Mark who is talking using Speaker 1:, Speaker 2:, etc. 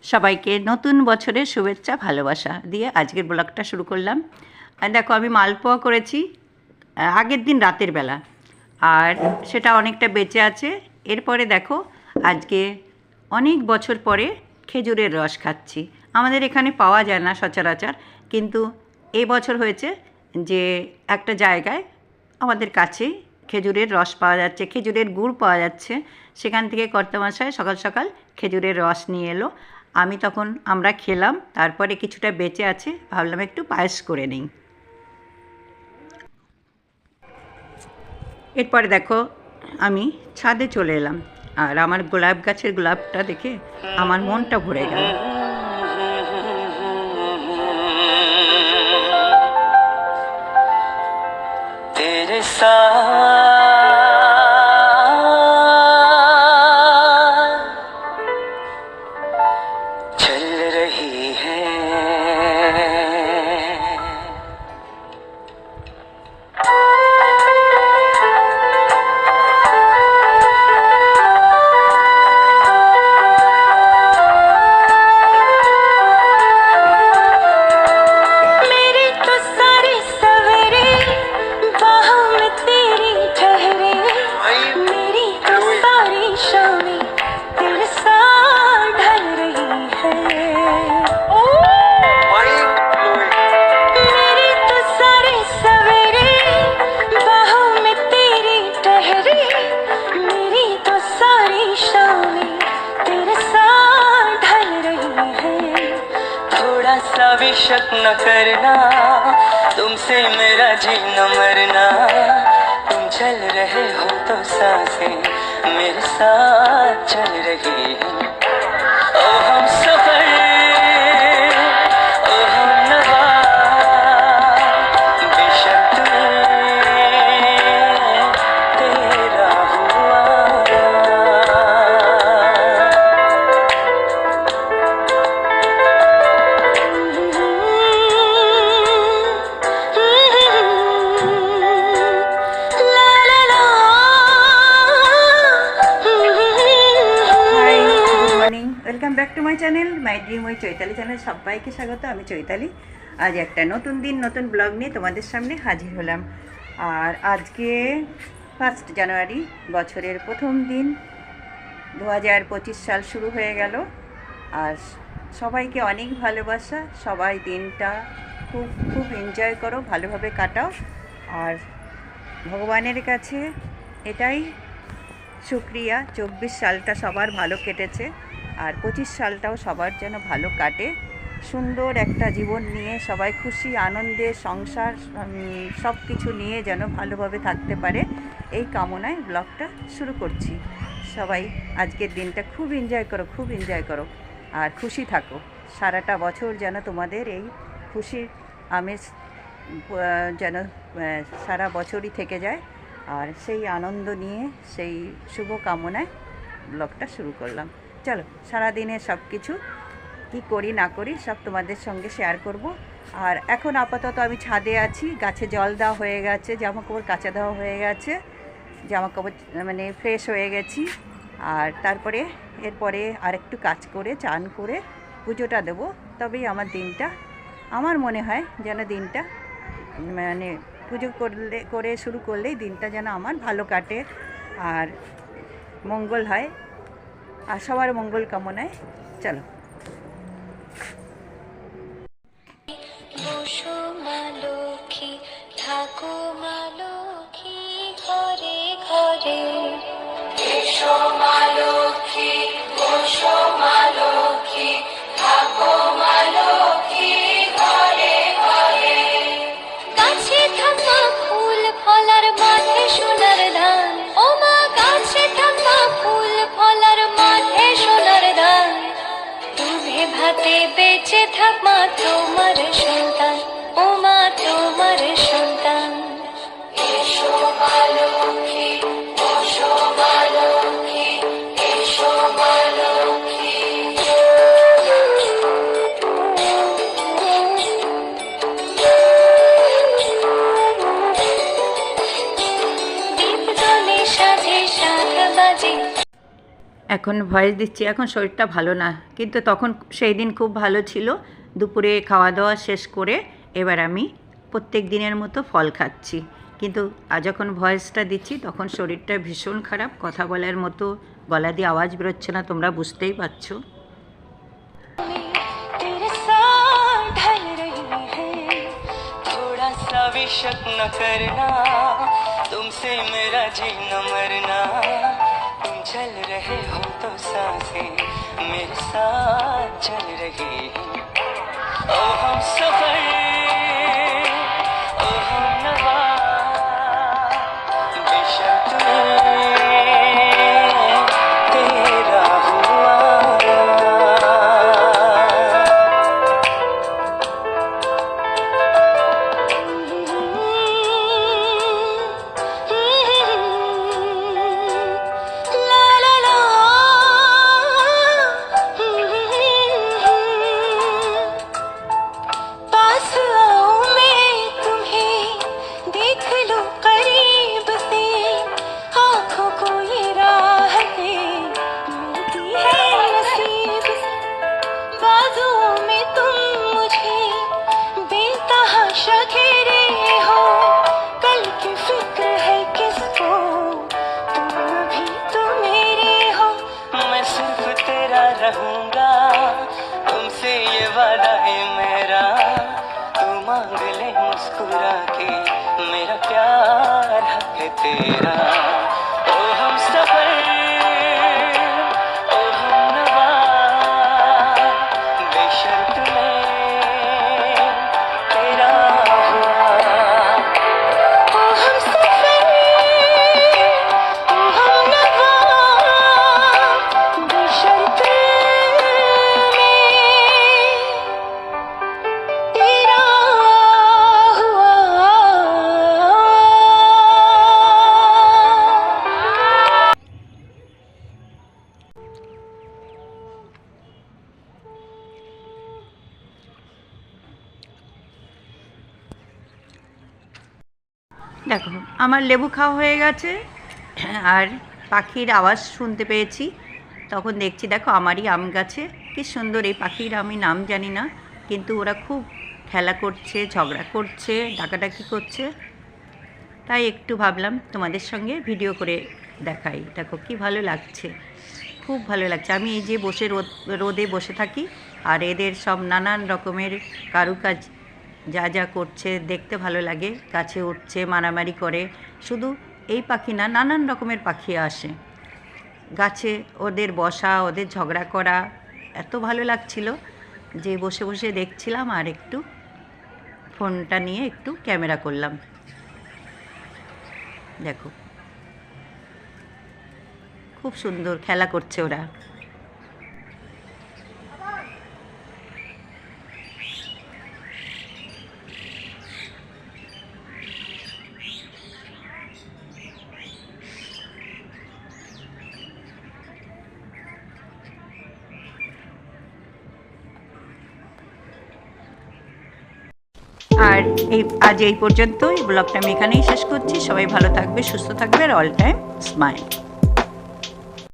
Speaker 1: সবাইকে নতুন বছরের শুভেচ্ছা ভালোবাসা দিয়ে আজকের ব্লগটা শুরু করলাম। আর দেখো আমি মালপোয়া করেছি আগের দিন রাতের বেলা, আর সেটা অনেকটা বেঁচে আছে। এরপরে দেখো আজকে অনেক বছর পরে খেজুরের রস খাচ্ছি। আমাদের এখানে পাওয়া যায় না সচরাচর, কিন্তু এই বছর হয়েছে যে একটা জায়গায় আমাদের কাছেই খেজুরের রস পাওয়া যাচ্ছে, খেজুরের গুড় পাওয়া যাচ্ছে। সেখান থেকে কর্তামশাই সকাল সকাল খেজুরের রস নিয়ে এলো। আমরা খেলাম, তারপরে কিছুটা বেঁচে আছে, ভাবলাম একটু পায়েস করে নিই। এরপরে দেখো আমি ছাদে চলে এলাম, আর আমার গোলাপ গাছের গোলাপটা দেখে আমার মনটা ভরে গেল।
Speaker 2: तेरे साथ चल रही है भी शक न करना, तुमसे मेरा जीना मरना। तुम चल रहे हो तो सांसें मेरे साथ चल रही हैं। ओ हम सफर, ओ हम नवा, बेशक तेरा हुआ।
Speaker 1: Welcome back to my channel, my dream ওই চৈতালি চ্যানেল। সবাইকে স্বাগত। আমি চৈতালি। আজ একটা নতুন দিন, নতুন ব্লগ নিয়ে তোমাদের সামনে হাজির হলাম। আর আজকে 1 জানুয়ারি, বছরের প্রথম দিন। 2025 সাল শুরু হয়ে গেল। আর সবাইকে অনেক ভালোবাসা। সবাই দিনটা খুব খুব এনজয় করো, ভালোভাবে কাটাও। আর ভগবানের কাছে এটাই শুক্রিয়া, 24 সালটা সবার ভালো কেটেছে, আর 25 সালটাও সবার যেন ভালো কাটে। সুন্দর একটা জীবন নিয়ে সবাই খুশি আনন্দে সংসার সব কিছু নিয়ে যেন ভালোভাবে থাকতে পারে, এই কামনায় ব্লগটা শুরু করছি। সবাই আজকের দিনটা খুব এনজয় করো, খুব এনজয় করো, আর খুশি থাকো। সারাটা বছর যেন তোমাদের এই খুশির আমেজ যেন সারা বছরই থেকে যায়। আর সেই আনন্দ নিয়ে সেই শুভ কামনায় ব্লগটা শুরু করলাম। চলো, সারাদিনে সব কিছু কী করি না করি সব তোমাদের সঙ্গে শেয়ার করব। আর এখন আপাতত আমি ছাদে আছি, গাছে জল দেওয়া হয়ে গেছে, জামাকাপড় কাচা দেওয়া হয়ে গেছে, জামাকাপড় মানে ফ্রেশ হয়ে গেছি। আর তারপরে এরপরে আরেকটু কাজ করে চান করে পুজোটা দেবো, তবেই আমার দিনটা, আমার মনে হয় যেন দিনটা মানে পুজো করে শুরু করলেই দিনটা যেন আমার ভালো কাটে আর মঙ্গল হয়। আর সবার মঙ্গল কামনায় চলো।
Speaker 3: বসো মা লক্ষ্মী, থাকো মা লক্ষ্মী ঘরে ঘরে। এসো মা লক্ষ্মী, বসো মা লক্ষ্মী, থাকো মা লক্ষ্মী ঘরে ঘরে। গাছে থাকা ফুল ফলার মাঠে সোনার ধান, ও মা গাছে থাকা ফুল ফলার মাঠে সোনার ধান। দুধে ভাতে বেঁচে থাক মা তোমার সন্তান, ও মা তোমার সন্তান। এসো মা লক্ষ্মী, বসো মা লক্ষ্মী, এসো মা লক্ষ্মী। দীপ জ্বলে সাঁঝে 7 বাজে।
Speaker 1: এখন ভয়েস দিচ্ছি, এখন শরীরটা ভালো না, কিন্তু তখন সেই দিন খুব ভালো ছিল। দুপুরে খাওয়া দাওয়া শেষ করে এবার আমি প্রত্যেক দিনের মতো ফল খাচ্ছি, কিন্তু যখন ভয়েসটা দিচ্ছি তখন শরীরটা ভীষণ খারাপ, কথা বলার মতো গলা দিয়ে আওয়াজ বেরোচ্ছে না, তোমরা বুঝতেই পারছো।
Speaker 2: तेरे साथ ढल रही है, थोड़ा सा भी शक न करना, तुमसे मेरा जीना मरना, तुम चल रहे हो तो सांसें मेरे साथ चल रही हैं। ओ हम सफर, ओ हम नवा, बेशर्त तेरा हुआ।
Speaker 3: ला ला ला पास आओ मैं तुम्हें देख लूं करीब से, आँखों को ये राहतें मिलती है नसीब से, बाजुओं में तुम मुझे बेतहाशा घेरे हो, कल की फिक्र है किसको, तुम भी तो मेरे हो।
Speaker 2: मैं सिर्फ तेरा रहूंगा, तुमसे ये वादा है मेरा, तू मांग ले मुस्कुरा के, मेरा प्यार हक है तेरा। ओ हम सफर, ओ हम नवा, बेशर्त मैं तेरा हुआ।
Speaker 3: ओ हम सफर, ओ हम नवा, बेशर्त मैं तेरा हुआ।
Speaker 1: দেখো আমার লেবু খাওয়া হয়ে গেছে আর পাখির আওয়াজ শুনতে পেয়েছি, তখন দেখছি দেখো আমারই আম গাছে কি সুন্দর এই পাখির, আমি নাম জানি না, কিন্তু ওরা খুব খেলা করছে, ঝগড়া করছে, ডাকাডাকি করছে, তাই একটু ভাবলাম তোমাদের সঙ্গে ভিডিও করে দেখাই। দেখো কি ভালো লাগছে, খুব ভালো লাগছে। আমি এই যে বসে রোদে বসে থাকি আর এদের সব নানান রকমের কারুকাজ যা যা করছে দেখতে ভালো লাগে, গাছে উঠছে, মারামারি করে। শুধু এই পাখি না, নানান রকমের পাখি আসে গাছে, ওদের বসা, ওদের ঝগড়া করা এত ভালো লাগছিল যে বসে বসে দেখছিলাম আর একটু ফোনটা নিয়ে একটু ক্যামেরা করলাম। দেখো খুব সুন্দর খেলা করছে ওরা। আর আজ এই পর্যন্ত, এই ব্লগটা আমি এখানেই শেষ করছি। সবাই ভালো থাকবে, সুস্থ থাকবে আর অল টাইম স্মাইল।